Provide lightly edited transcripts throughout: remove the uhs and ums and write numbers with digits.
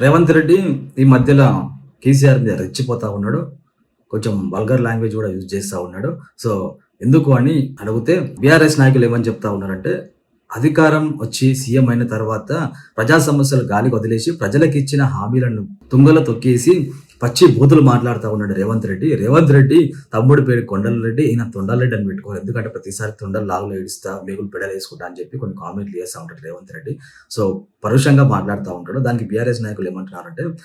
రేవంత్ రెడ్డి ఈ మధ్యలో కేసీఆర్ మీద రెచ్చిపోతా ఉన్నాడు. కొంచెం వల్గర్ లాంగ్వేజ్ కూడా యూజ్ చేస్తా ఉన్నాడు. సో, ఎందుకు అని అడిగితే బీఆర్ఎస్ నాయకులు ఏమని చెప్తా ఉన్నారంటే, అధికారం వచ్చి సీఎం అయిన తర్వాత ప్రజా సమస్యలు గాలికి వదిలేసి ప్రజలకిచ్చిన హామీలను తుంగలో తొక్కేసి పచ్చి బూతులు మాట్లాడుతా ఉన్నాడు రేవంత్ రెడ్డి. రేవంత్ రెడ్డి తమ్ముడి పేరు కొండలరెడ్డి, ఈయన తొండలరెడ్డి అని పెట్టుకోవాలి. ఎందుకంటే ప్రతిసారి తొండలు లాగులో ఏడుస్తా, మేకులు పెడలేసుకుంటా అని చెప్పి కొన్ని కామెంట్లు చేస్తా ఉంటాడు రేవంత్ రెడ్డి. సో, పరుషంగా మాట్లాడుతూ ఉంటాడు. దానికి బీఆర్ఎస్ నాయకులు ఏమంటున్నారంటే,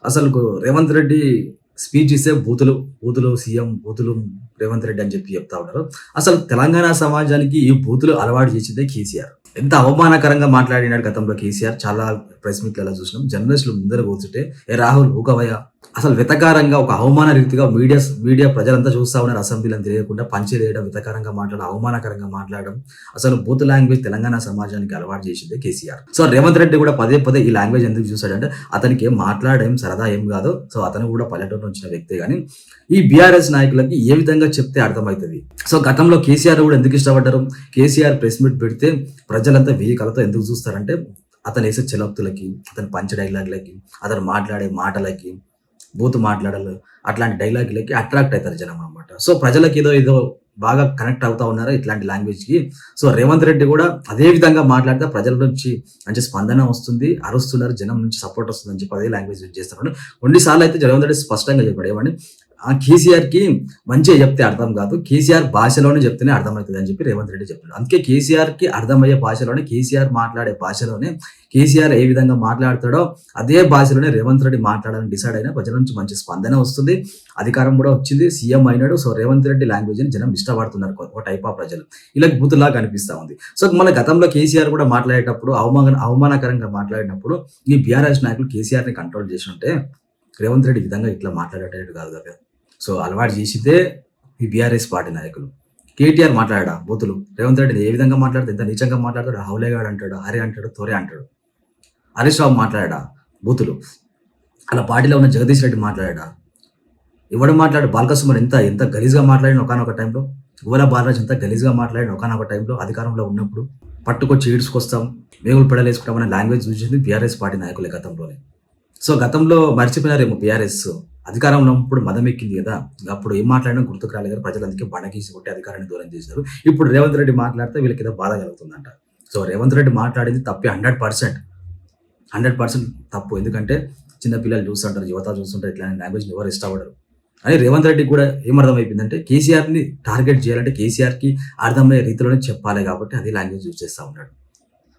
అసలుకు రేవంత్ రెడ్డి స్పీచ్ ఇస్తే బూతులు, బూతులు సీఎం బూతులు రేవంత్ రెడ్డి అని చెప్పి చెప్తా ఉన్నారు. అసలు తెలంగాణ సమాజానికి ఈ బూతులు అలవాటు చేసిందే కేసీఆర్. ఎంత అవమానకరంగా మాట్లాడినాడు గతంలో కేసీఆర్. చాలా ప్రెస్ మీట్లలో చూసినాం. జర్నలిస్టులు ముందర కూర్చుంటే, ఏ రాహుల్ ఊకవయ్య, అసలు వెతకారంగా ఒక అవమాన రీతిగా మీడియా ప్రజలంతా చూస్తా ఉన్నారు. అసెంబ్లీలను తెలియకుండా పంచేయడం, వెతకారంగా మాట్లాడడం, అవమానకరంగా మాట్లాడడం, అసలు బూత్ లాంగ్వేజ్ తెలంగాణ సమాజానికి అలవాటు చేసిందే కేసీఆర్. సో, రేవంత్ రెడ్డి కూడా పదే పదే ఈ లాంగ్వేజ్ ఎందుకు చూసాడంటే, అతనికి ఏం మాట్లాడేం సరదా ఏం కాదు. సో, అతను కూడా పల్లెటూరు వచ్చిన వ్యక్తే. కానీ ఈ బీఆర్ఎస్ నాయకులకి ఏ విధంగా చెప్తే అర్థమవుతుంది. సో, గతంలో కేసీఆర్ కూడా ఎందుకు ఇష్టపడ్డారు? కేసీఆర్ ప్రెస్ మీట్ పెడితే ప్రజలంతా వెయ్యి కలతో ఎందుకు చూస్తారంటే, అతను వేసే చెలక్తులకి, అతను పంచ డైలాగులకి, అతను మాట్లాడే మాటలకి, బూత్ మాట్లాడాలి అట్లాంటి డైలాగులకి అట్రాక్ట్ అవుతారు జనం అనమాట. సో, ప్రజలకి ఏదో బాగా కనెక్ట్ అవుతా ఉన్నారు ఇట్లాంటి లాంగ్వేజ్కి. సో, రేవంత్ రెడ్డి కూడా అదే విధంగా మాట్లాడితే ప్రజల నుంచి మంచి స్పందన వస్తుంది, అరుస్తున్నారు, జనం నుంచి సపోర్ట్ వస్తుంది అని చెప్పి అదే లాంగ్వేజ్ యూజ్ చేస్తున్నాడు. కొన్నిసార్లు అయితే రేవంత్ రెడ్డి స్పష్టంగా చెప్పాడు ఏమని, ఆ కేసీఆర్కి మంచిగా చెప్తే అర్థం కాదు, కేసీఆర్ భాషలోనే చెప్తేనే అర్థమవుతుంది అని చెప్పి రేవంత్ రెడ్డి చెప్పాడు. అందుకే కేసీఆర్కి అర్థమయ్యే భాషలోనే, కేసీఆర్ మాట్లాడే భాషలోనే, కేసీఆర్ ఏ విధంగా మాట్లాడతాడో అదే భాషలోనే రేవంత్ రెడ్డి మాట్లాడాలని డిసైడ్ అయినా ప్రజల నుంచి మంచి స్పందన వస్తుంది, అధికారం కూడా వచ్చింది, సీఎం అయినాడు. సో, రేవంత్ రెడ్డి లాంగ్వేజ్ ని జనం ఇష్టపడుతున్నారు ఒక టైప్ ఆఫ్ ప్రజలు. ఇలా బూతులాగా కనిపిస్తా ఉంది. సో, మన గతంలో కేసీఆర్ కూడా మాట్లాడేటప్పుడు అవమానకరంగా మాట్లాడినప్పుడు ఈ బీఆర్ఎస్ నాయకులు కేసీఆర్ ని కంట్రోల్ చేసి ఉంటే రేవంత్ రెడ్డి విధంగా ఇట్లా మాట్లాడేటట్టు కాదు కదా. సో, అలవాటు చేసితే ఈ బీఆర్ఎస్ పార్టీ నాయకులు. కేటీఆర్ మాట్లాడా బూతులు, రేవంత్ రెడ్డి ఏ విధంగా మాట్లాడితే ఎంత నీచంగా మాట్లాడతాడు, హౌలేగాడు అంటాడు, హరి అంటాడు, తోరే అంటాడు. హరీష్ రావు మాట్లాడా బూతులు, అలా పార్టీలో ఉన్న జగదీష్ రెడ్డి మాట్లాడా, ఎవడు మాట్లాడు, బాలకసుమర్ ఎంత గలీజ్గా మాట్లాడిన ఒకనొక టైంలో, గువల బాలరాజ్ ఎంత గలీజ్గా మాట్లాడిన ఒకనొక టైంలో అధికారంలో ఉన్నప్పుడు. పట్టుకొచ్చి ఈడ్చుకొస్తాం, మేగులు పెడలేసుకుంటాం అనే లాంగ్వేజ్ చూసింది బీఆర్ఎస్ పార్టీ నాయకులే గతంలోనే. సో, గతంలో మర్చిపోయినారేమో బీఆర్ఎస్ అధికారంలో ఉన్నప్పుడు మదం ఎక్కింది కదా, అప్పుడు ఏం మాట్లాడినా గుర్తుకు రాలేదు కదా, ప్రజలందుకే బండగీసి కొట్టి అధికారాన్ని దూరం చేశారు. ఇప్పుడు రేవంత్ రెడ్డి మాట్లాడితే వీళ్ళకి ఏదో బాధ కలుగుతుందంట. సో, రేవంత్ రెడ్డి మాట్లాడింది తప్పి 100% తప్పు. ఎందుకంటే చిన్న పిల్లలు చూస్తుంటారు, యువత చూస్తుంటారు, ఇట్లాంటి లాంగ్వేజ్ ఎవరు ఇష్టపడరు. అని రేవంత్ రెడ్డి కూడా ఏమర్థమైపోయిందంటే, కేసీఆర్ని టార్గెట్ చేయాలంటే కేసీఆర్కి అర్థమయ్యే రీతిలోనే చెప్పాలి కాబట్టి అదే లాంగ్వేజ్ యూజ్ చేస్తూ ఉన్నాడు.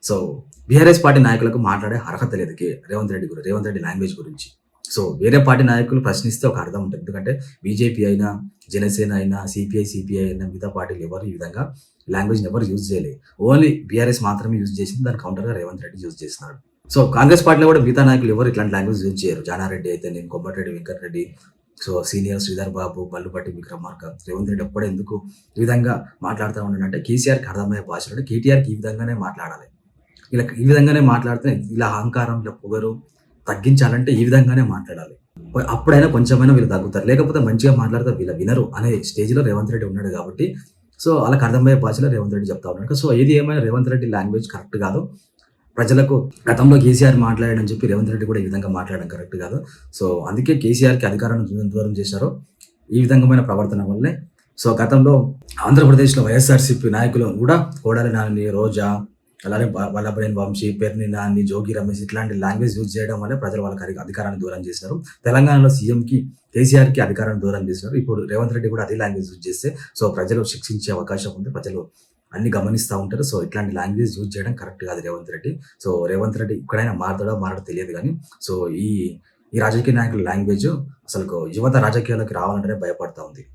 సో, బీఆర్ఎస్ పార్టీ నాయకులకు మాట్లాడే అర్హత లేదు రేవంత్ రెడ్డి లాంగ్వేజ్ గురించి. సో, వేరే పార్టీ నాయకులు ప్రశ్నిస్తే ఒక అర్థం ఉంటుంది. ఎందుకంటే బీజేపీ అయినా, జనసేన అయినా, సిపిఐ అయినా, మిగతా పార్టీలు ఎవరు ఈ విధంగా లాంగ్వేజ్ ఎవరు యూజ్ చేయలేదు. ఓన్లీ బీఆర్ఎస్ మాత్రమే యూజ్ చేసింది. దాని కౌంటర్గా రేవంత్ రెడ్డి యూజ్ చేస్తున్నాడు. సో, కాంగ్రెస్ పార్టీలో కూడా మిగతా నాయకులు ఎవరు ఇట్లాంటి లాంగ్వేజ్ యూజ్ చేయరు. జానారెడ్డి అయితే నేను, కొమ్మటిరెడ్డి వెంకటరెడ్డి, సో సీనియర్ శ్రీధర్ బాబు, బల్లుపట్టి విక్రమార్క, రేవంత్ రెడ్డి ఒక్కడే ఎందుకు ఈ విధంగా మాట్లాడుతూ ఉన్నాడంటే, కేసీఆర్కి అర్థమయ్యే భాషలో కేటీఆర్కి ఈ విధంగానే మాట్లాడాలి. ఇలా ఈ విధంగానే మాట్లాడితే, ఇలా అహంకారం, ఇలా పొగరు తగ్గించాలంటే ఈ విధంగానే మాట్లాడాలి. అప్పుడైనా కొంచెమైనా వీళ్ళు తగ్గుతారు. లేకపోతే మంచిగా మాట్లాడితే వీళ్ళు వినరు అనే స్టేజ్లో రేవంత్ రెడ్డి ఉన్నాడు కాబట్టి, సో వాళ్ళకి అర్థమయ్యే భాషలో రేవంత్ రెడ్డి చెప్తా ఉన్నాడు. సో, ఏది ఏమైనా రేవంత్ రెడ్డి లాంగ్వేజ్ కరెక్ట్ కాదు. ప్రజలకు గతంలో కేసీఆర్ మాట్లాడని చెప్పి రేవంత్ రెడ్డి కూడా ఈ విధంగా మాట్లాడడం కరెక్ట్ కాదు. సో, అందుకే కేసీఆర్కి అధికారాన్ని దూరం చేశారో ఈ విధంగా ప్రవర్తన వల్లే. సో, గతంలో ఆంధ్రప్రదేశ్లో వైఎస్ఆర్సీపీ నాయకులు కూడా కొడాలి నాని, రోజా, అలానే వల్లభనేని వంశీ, పెర్ని నాని, జోగి రమేష్ ఇట్లాంటి లాంగ్వేజ్ యూజ్ చేయడం వల్ల ప్రజలు వాళ్ళకి అధికారాన్ని దూరం చేశారు. తెలంగాణలో సీఎంకి కేసీఆర్కి అధికారాన్ని దూరం చేశారు. ఇప్పుడు రేవంత్ రెడ్డి కూడా అదే లాంగ్వేజ్ యూజ్ చేస్తే సో ప్రజలు శిక్షించే అవకాశం ఉంది. ప్రజలు అన్ని గమనిస్తూ ఉంటారు. సో, ఇట్లాంటి లాంగ్వేజ్ యూజ్ చేయడం కరెక్ట్ కాదు రేవంత్ రెడ్డి. సో, రేవంత్ రెడ్డి ఇక్కడైనా మారడో తెలియదు కానీ, సో ఈ రాజకీయ నాయకుల లాంగ్వేజ్ అసలు యువత రాజకీయాల్లోకి రావాలంటేనే భయపడతా ఉంది.